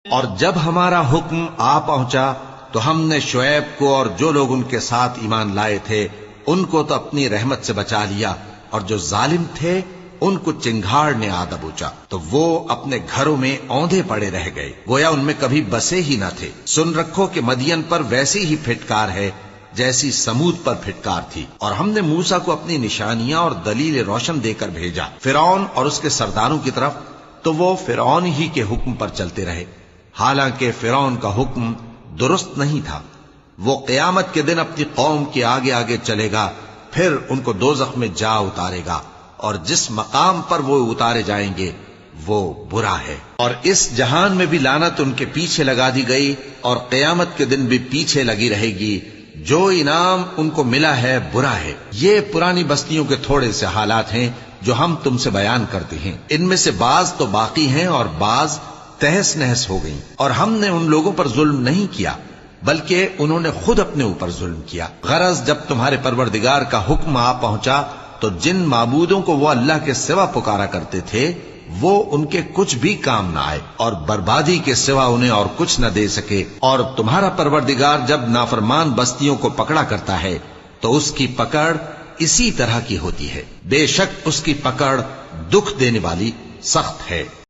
اور جب ہمارا حکم آ پہنچا تو ہم نے شعیب کو اور جو لوگ ان کے ساتھ ایمان لائے تھے ان کو تو اپنی رحمت سے بچا لیا، اور جو ظالم تھے ان کو چنگھاڑ نے آ دبوچا تو وہ اپنے گھروں میں اوندھے پڑے رہ گئے، گویا ان میں کبھی بسے ہی نہ تھے۔ سن رکھو کہ مدین پر ویسی ہی پھٹکار ہے جیسی سمود پر پھٹکار تھی، اور ہم نے موسیٰ کو اپنی نشانیاں اور دلیل روشن دے کر بھیجا فرعون اور اس کے سرداروں کی طرف، تو وہ فرعون ہی کے حکم پر چلتے رہے، حالانکہ فرعون کا حکم درست نہیں تھا۔ وہ قیامت کے دن اپنی قوم کے آگے آگے چلے گا، پھر ان کو دوزخ میں جا اتارے گا، اور جس مقام پر وہ اتارے جائیں گے وہ برا ہے۔ اور اس جہان میں بھی لعنت ان کے پیچھے لگا دی گئی، اور قیامت کے دن بھی پیچھے لگی رہے گی۔ جو انعام ان کو ملا ہے برا ہے۔ یہ پرانی بستیوں کے تھوڑے سے حالات ہیں جو ہم تم سے بیان کرتے ہیں، ان میں سے بعض تو باقی ہیں اور بعض تہس نہس ہو گئیں۔ اور ہم نے ان لوگوں پر ظلم نہیں کیا بلکہ انہوں نے خود اپنے اوپر ظلم کیا۔ غرض جب تمہارے پروردگار کا حکم آ پہنچا تو جن معبودوں کو وہ اللہ کے سوا پکارا کرتے تھے وہ ان کے کچھ بھی کام نہ آئے، اور بربادی کے سوا انہیں اور کچھ نہ دے سکے۔ اور تمہارا پروردگار جب نافرمان بستیوں کو پکڑا کرتا ہے تو اس کی پکڑ اسی طرح کی ہوتی ہے، بے شک اس کی پکڑ دکھ دینے والی سخت ہے۔